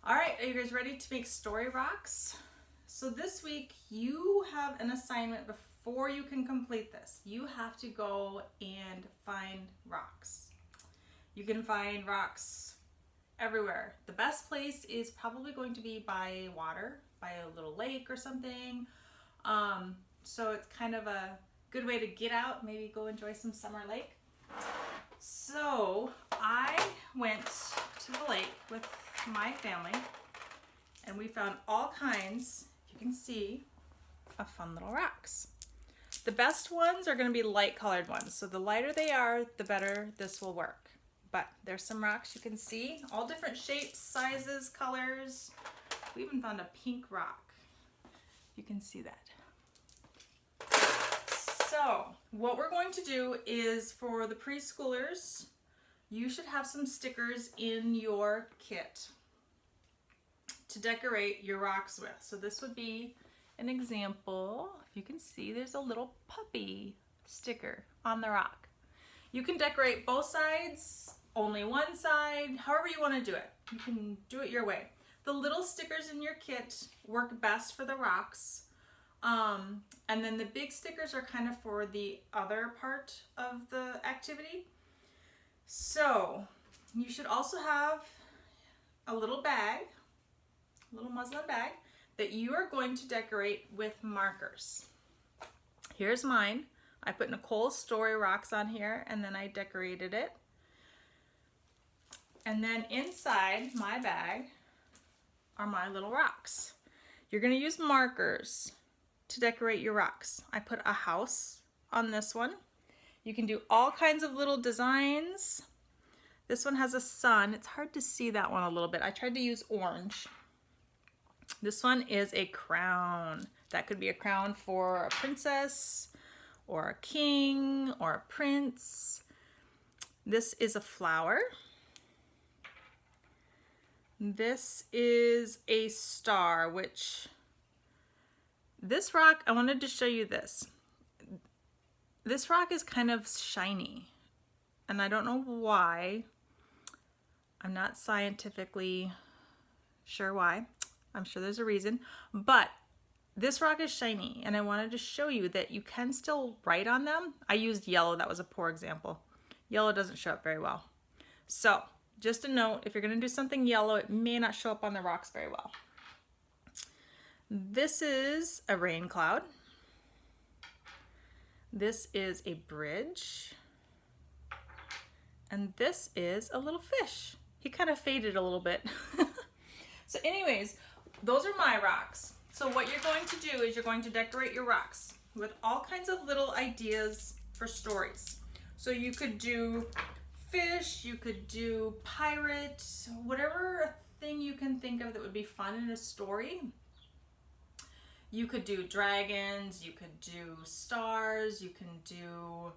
All right, are you guys ready to make story rocks? So this week you have an assignment before you can complete this. You have to go and find rocks. You can find rocks everywhere. The best place is probably going to be by water, by a little lake or something. So it's kind of a good way to get out, maybe go enjoy some summer lake. So I went to the lake with my family and we found all kinds, you can see, of fun little rocks. The best ones are going to be light colored ones. So the lighter they are, the better this will work. But there's some rocks you can see, all different shapes, sizes, colors. We even found a pink rock. You can see that. So what we're going to do is, for the preschoolers, you should have some stickers in your kit to decorate your rocks with. So this would be an example. If you can see, there's a little puppy sticker on the rock. You can decorate both sides, only one side, however you want to do it. You can do it your way. The little stickers in your kit work best for the rocks. And then the big stickers are kind of for the other part of the activity. So you should also have a little bag, a little muslin bag that you are going to decorate with markers. Here's mine. I put Nicole's Story Rocks on here and then I decorated it. And then inside my bag are my little rocks. You're going to use markers to decorate your rocks. I put a house on this one. You can do all kinds of little designs. This one has a sun. It's hard to see that one a little bit. I tried to use orange. This one is a crown. That could be a crown for a princess or a king or a prince. This is a flower. This is a star, which this rock, I wanted to show you this. This rock is kind of shiny, and I don't know why. I'm not scientifically sure why. I'm sure there's a reason, but this rock is shiny, and I wanted to show you that you can still write on them. I used yellow. That was a poor example. Yellow doesn't show up very well. So just a note, if you're going to do something yellow, it may not show up on the rocks very well. This is a rain cloud. This is a bridge. And this is a little fish. He kind of faded a little bit. So anyways, those are my rocks. So what you're going to do is you're going to decorate your rocks with all kinds of little ideas for stories. So you could do fish, you could do pirate, whatever thing you can think of that would be fun in a story. You could do dragons, you could do stars, you can do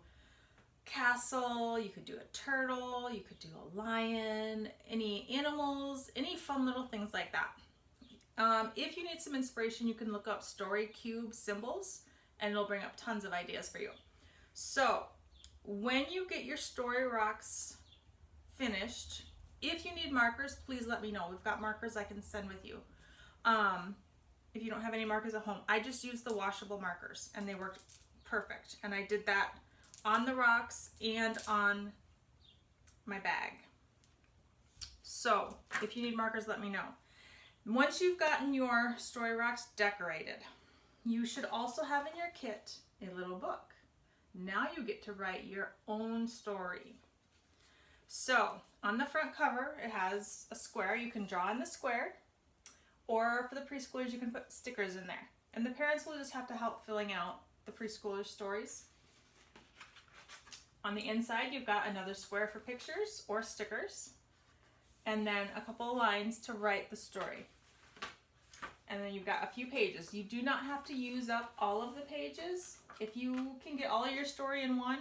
castle, you could do a turtle, you could do a lion, any animals, any fun little things like that. If you need some inspiration, you can look up Story Cube symbols and it'll bring up tons of ideas for you. So when you get your story rocks finished, if you need markers, please let me know. We've got markers I can send with you. If you don't have any markers at home, I just used the washable markers and they worked perfect. And I did that on the rocks and on my bag. So if you need markers, let me know. Once you've gotten your story rocks decorated, you should also have in your kit a little book. Now you get to write your own story. So on the front cover, it has a square. You can draw in the square. Or for the preschoolers, you can put stickers in there. And the parents will just have to help filling out the preschoolers' stories. On the inside, you've got another square for pictures or stickers. And then a couple of lines to write the story. And then you've got a few pages. You do not have to use up all of the pages. If you can get all of your story in one,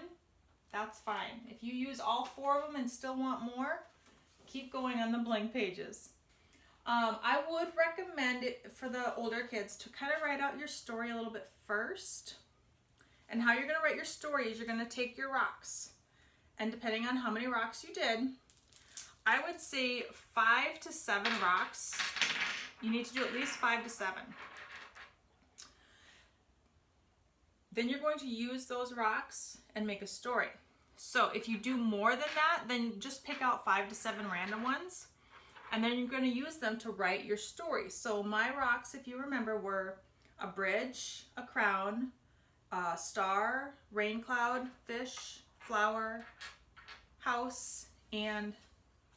that's fine. If you use all 4 of them and still want more, keep going on the blank pages. I would recommend it for the older kids to kind of write out your story a little bit first. And how you're going to write your story is you're going to take your rocks. And depending on how many rocks you did, I would say 5 to 7 rocks. You need to do at least 5 to 7. Then you're going to use those rocks and make a story. So if you do more than that, then just pick out 5 to 7 random ones, and then you're going to use them to write your story. So my rocks, if you remember, were a bridge, a crown, a star, rain cloud, fish, flower, house, and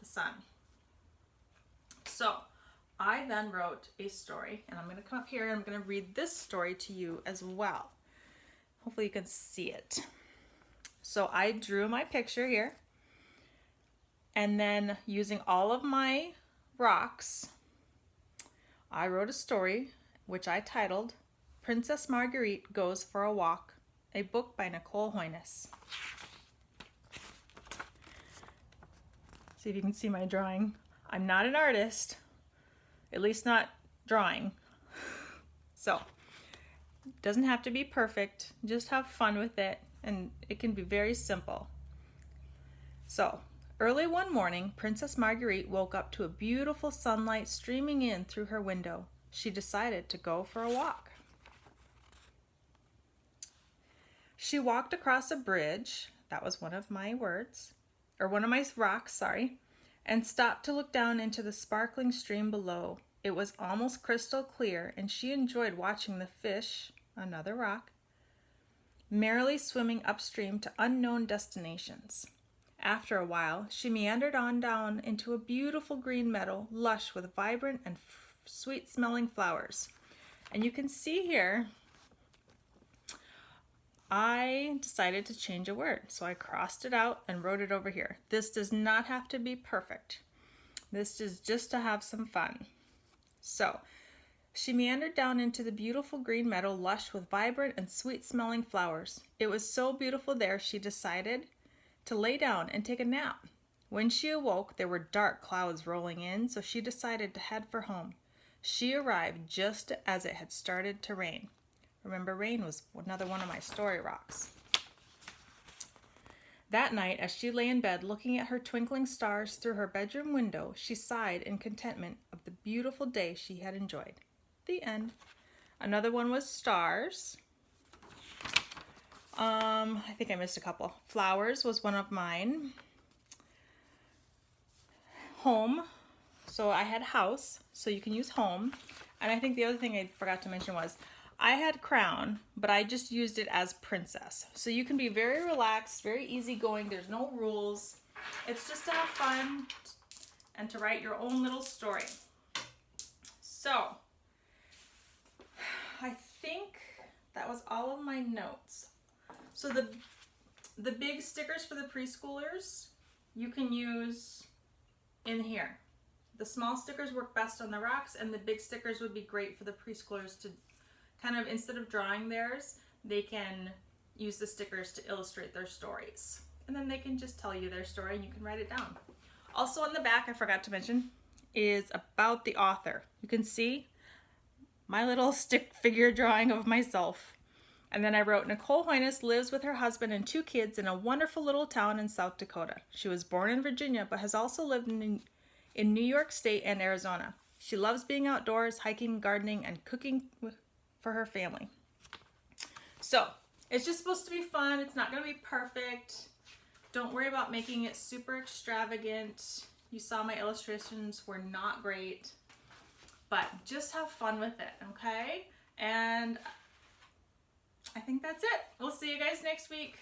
the sun. So I then wrote a story, and I'm going to come up here and I'm going to read this story to you as well. Hopefully you can see it. So I drew my picture here, and then using all of my rocks, I wrote a story which I titled Princess Marguerite Goes for a Walk, a book by Nicole Hoynes. See if you can see my drawing. I'm not an artist, at least not drawing. So, it doesn't have to be perfect, just have fun with it, and it can be very simple. So, early one morning, Princess Marguerite woke up to a beautiful sunlight streaming in through her window. She decided to go for a walk. She walked across a bridge, that was one of my words, or one of my rocks, sorry, and stopped to look down into the sparkling stream below. It was almost crystal clear, and she enjoyed watching the fish, another rock, merrily swimming upstream to unknown destinations. After a while, she meandered on down into a beautiful green meadow, lush with vibrant and sweet-smelling flowers. And you can see here, I decided to change a word, so I crossed it out and wrote it over here. This does not have to be perfect. This is just to have some fun. So, she meandered down into the beautiful green meadow, lush with vibrant and sweet-smelling flowers. It was so beautiful there, she decided to lay down and take a nap. When she awoke, there were dark clouds rolling in, so she decided to head for home. She arrived just as it had started to rain. Remember, rain was another one of my story rocks. That night, as she lay in bed looking at her twinkling stars through her bedroom window, she sighed in contentment of the beautiful day she had enjoyed. The end. Another one was stars. I think I missed a couple. Flowers was one of mine. Home. So I had house, so you can use home. And I think the other thing I forgot to mention was I had crown, but I just used it as princess. So you can be very relaxed, very easygoing. There's no rules. It's just to have fun and to write your own little story. So I think that was all of my notes. So the big stickers for the preschoolers, you can use in here. The small stickers work best on the rocks, and the big stickers would be great for the preschoolers to kind of, instead of drawing theirs, they can use the stickers to illustrate their stories. And then they can just tell you their story and you can write it down. Also on the back, I forgot to mention, is about the author. You can see my little stick figure drawing of myself. And then I wrote, Nicole Hoynes lives with her husband and 2 kids in a wonderful little town in South Dakota. She was born in Virginia, but has also lived in New York State and Arizona. She loves being outdoors, hiking, gardening, and cooking for her family. So, it's just supposed to be fun. It's not going to be perfect. Don't worry about making it super extravagant. You saw my illustrations were not great. But just have fun with it, okay? And I think that's it. We'll see you guys next week.